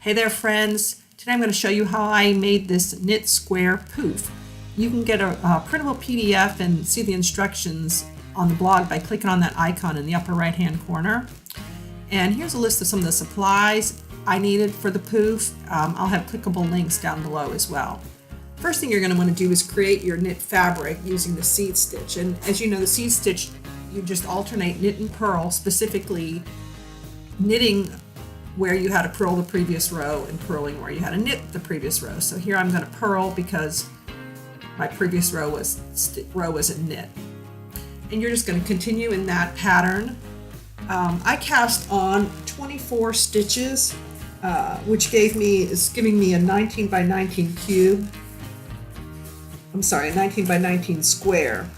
Hey there friends, today I'm going to show you how I made this knit square poof. You can get a printable PDF and see the instructions on the blog by clicking on that icon in the upper right hand corner. And here's a list of some of the supplies I needed for the poof. I'll have clickable links down below as well. First thing you're going to want to do is create your knit fabric using the seed stitch. And as you know, the seed stitch, you just alternate knit and purl, specifically knitting where you had to purl the previous row and purling where you had to knit the previous row. So here I'm going to purl because my previous row was a knit. And you're just going to continue in that pattern. I cast on 24 stitches, which is giving me a 19 by 19 cube. I'm sorry, a 19 by 19 square.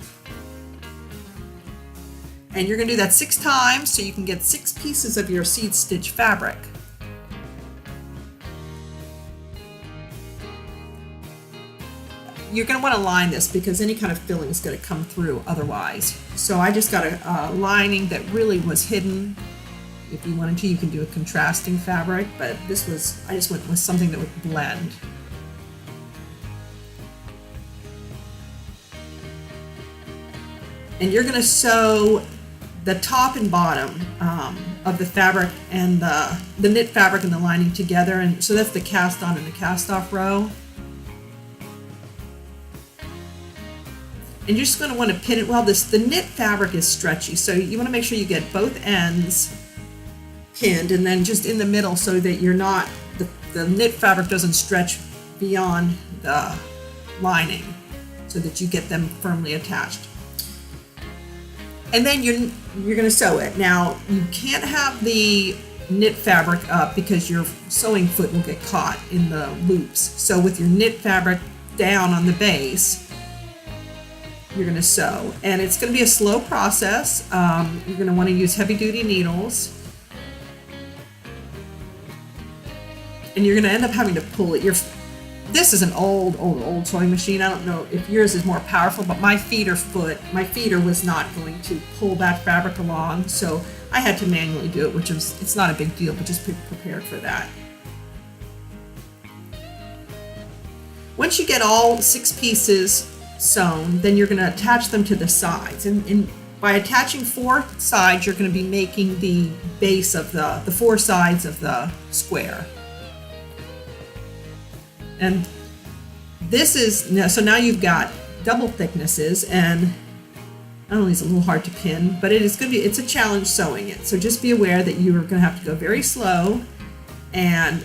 And you're going to do that 6 times so you can get 6 pieces of your seed stitch fabric. You're going to want to line this because any kind of filling is going to come through otherwise. So I just got a lining that really was hidden. If you wanted to, you can do a contrasting fabric, but I just went with something that would blend. And you're going to sew the top and bottom of the fabric and the knit fabric and the lining together, and so that's the cast on and the cast off row. And you're just going to want to pin it well. The knit fabric is stretchy, so you want to make sure you get both ends pinned and then just in the middle so that you're not, the knit fabric doesn't stretch beyond the lining, so that you get them firmly attached. And then you're going to sew it. Now, you can't have the knit fabric up because your sewing foot will get caught in the loops. So with your knit fabric down on the base, you're going to sew. And it's going to be a slow process. You're going to want to use heavy-duty needles. And you're going to end up having to pull it. This is an old sewing machine. I don't know if yours is more powerful, but my feeder was not going to pull that fabric along, so I had to manually do it, it's not a big deal, but just be prepared for that. Once you get all 6 pieces sewn, then you're going to attach them to the sides. And by attaching 4 sides, you're going to be making the base of the 4 sides of the square. And this is, so now you've got double thicknesses, and not only is it a little hard to pin, but it's a challenge sewing it. So just be aware that you're going to have to go very slow and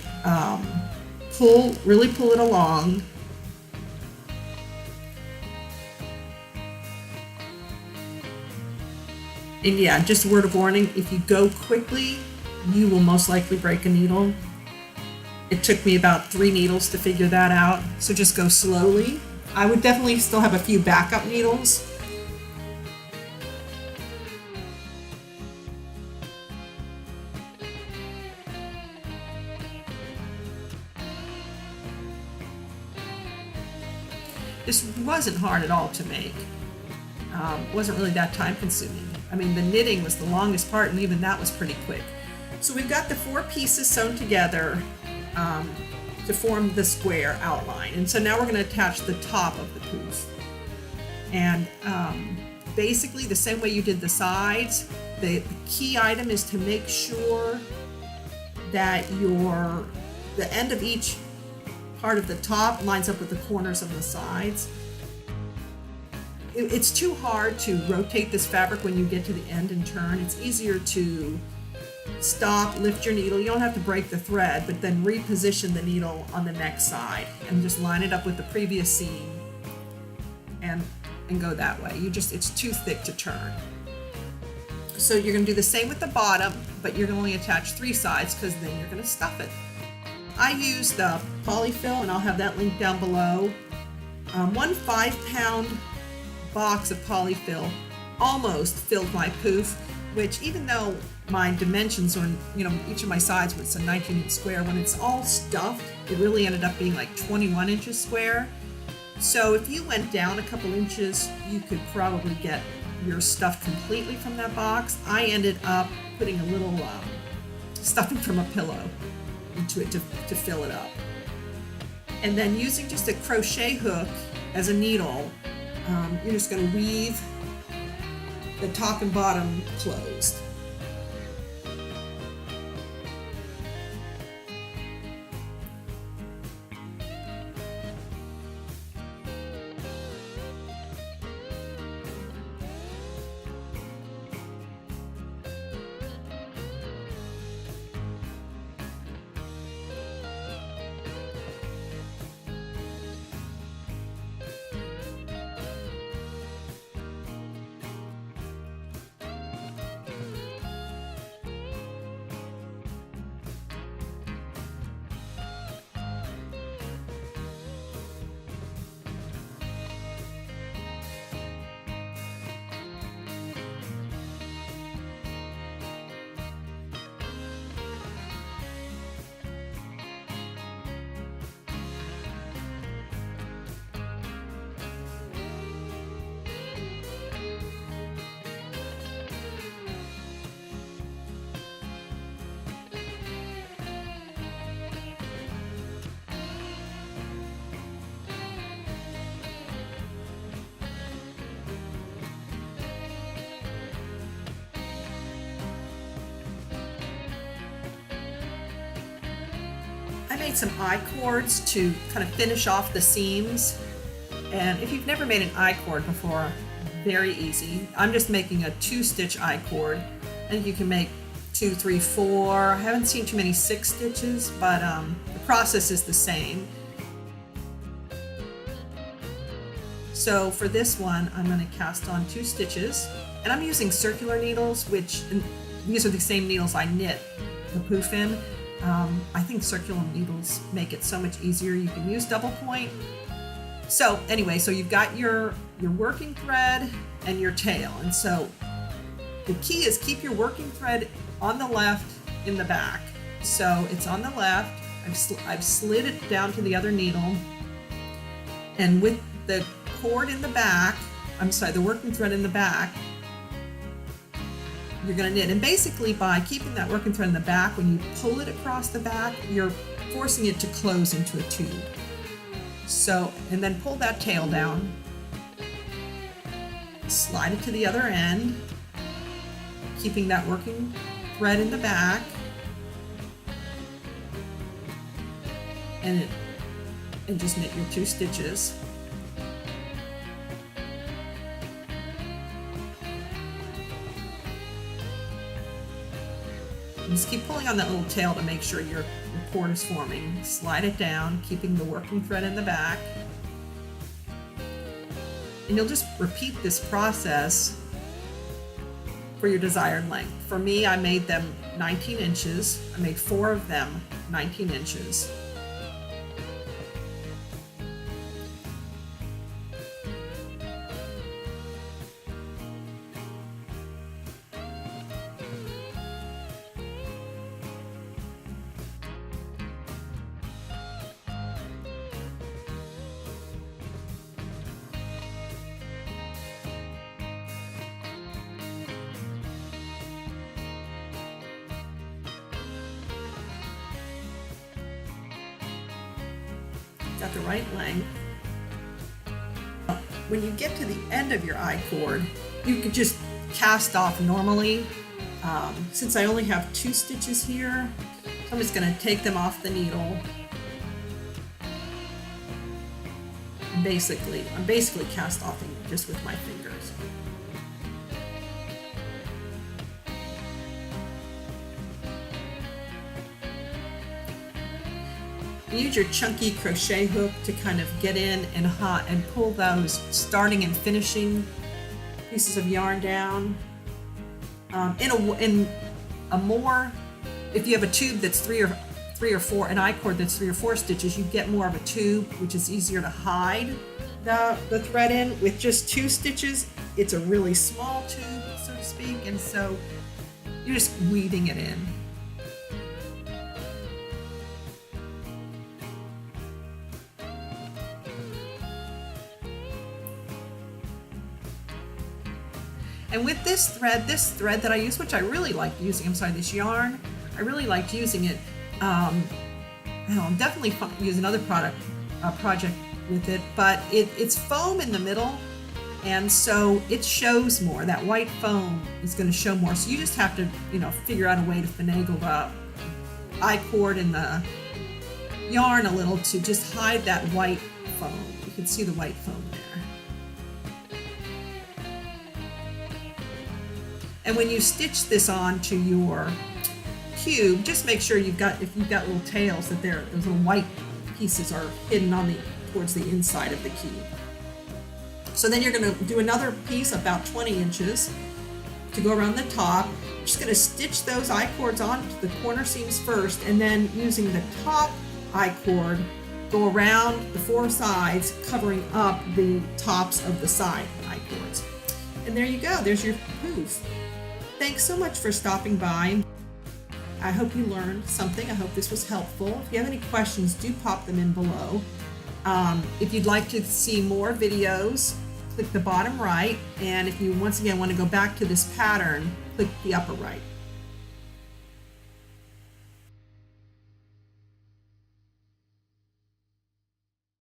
really pull it along. And yeah, just a word of warning, if you go quickly, you will most likely break a needle. It took me about 3 needles to figure that out, so just go slowly. I would definitely still have a few backup needles. This wasn't hard at all to make. It wasn't really that time consuming. I mean, the knitting was the longest part, and even that was pretty quick. So we've got the 4 pieces sewn together to form the square outline. And so now we're going to attach the top of the poof. And basically the same way you did the sides, the key item is to make sure that the end of each part of the top lines up with the corners of the sides. It's too hard to rotate this fabric when you get to the end and turn. It's easier to stop, lift your needle. You don't have to break the thread, but then reposition the needle on the next side and just line it up with the previous seam and go that way. It's too thick to turn. So you're going to do the same with the bottom, but you're going to only attach 3 sides because then you're going to stuff it. I use the polyfill, and I'll have that link down below. 1 5-pound box of polyfill almost filled my poof, which even though my dimensions on, each of my sides was a 19-inch square, when it's all stuffed, it really ended up being like 21 inches square. So if you went down a couple inches, you could probably get your stuff completely from that box. I ended up putting a little stuffing from a pillow to it to fill it up. And then using just a crochet hook as a needle, you're just going to weave the top and bottom closed. I made some I-cords to kind of finish off the seams, and if you've never made an I-cord before, very easy. I'm just making a 2-stitch I-cord. I think you can make 2, 3, 4. I haven't seen too many 6 stitches, but the process is the same. So for this one, I'm going to cast on 2 stitches, and I'm using circular needles, and these are the same needles I knit the poof in. I think circular needles make it so much easier. You can use double point. So anyway, so you've got your working thread and your tail. And so the key is keep your working thread on the left in the back. So it's on the left. I've slid it down to the other needle. And with the cord in the back, the working thread in the back, you're going to knit. And basically by keeping that working thread in the back, when you pull it across the back, you're forcing it to close into a tube. So, and then pull that tail down, slide it to the other end, keeping that working thread in the back, and just knit your 2 stitches. Just keep pulling on that little tail to make sure your cord is forming. Slide it down, keeping the working thread in the back. And you'll just repeat this process for your desired length. For me, I made them 19 inches. I made 4 of them 19 inches. Got the right length. When you get to the end of your I-cord, you could just cast off normally. Since I only have 2 stitches here, I'm just going to take them off the needle. I'm basically cast offing just with my fingers. Use your chunky crochet hook to kind of get in and pull those starting and finishing pieces of yarn down. If you have a tube that's 3 or 4, an I-cord that's 3 or 4 stitches, you get more of a tube, which is easier to hide the thread in. With just 2 stitches, it's a really small tube, so to speak, and so you're just weaving it in. And with this thread that I use, which I really like using, this yarn, I really liked using it. I'll definitely use another project with it, but it's foam in the middle, and so it shows more. That white foam is going to show more. So you just have to, figure out a way to finagle the I-cord and the yarn a little to just hide that white foam. You can see the white foam there. And when you stitch this onto your cube, just make sure if you've got little tails, that those little white pieces are hidden towards the inside of the cube. So then you're going to do another piece about 20 inches to go around the top. You're just going to stitch those I-cords onto the corner seams first, and then using the top I-cord, go around the 4 sides, covering up the tops of the side I-cords. And there you go, there's your poof. Thanks so much for stopping by. I hope you learned something. I hope this was helpful. If you have any questions, do pop them in below. If you'd like to see more videos, click the bottom right. And if you once again want to go back to this pattern, click the upper right.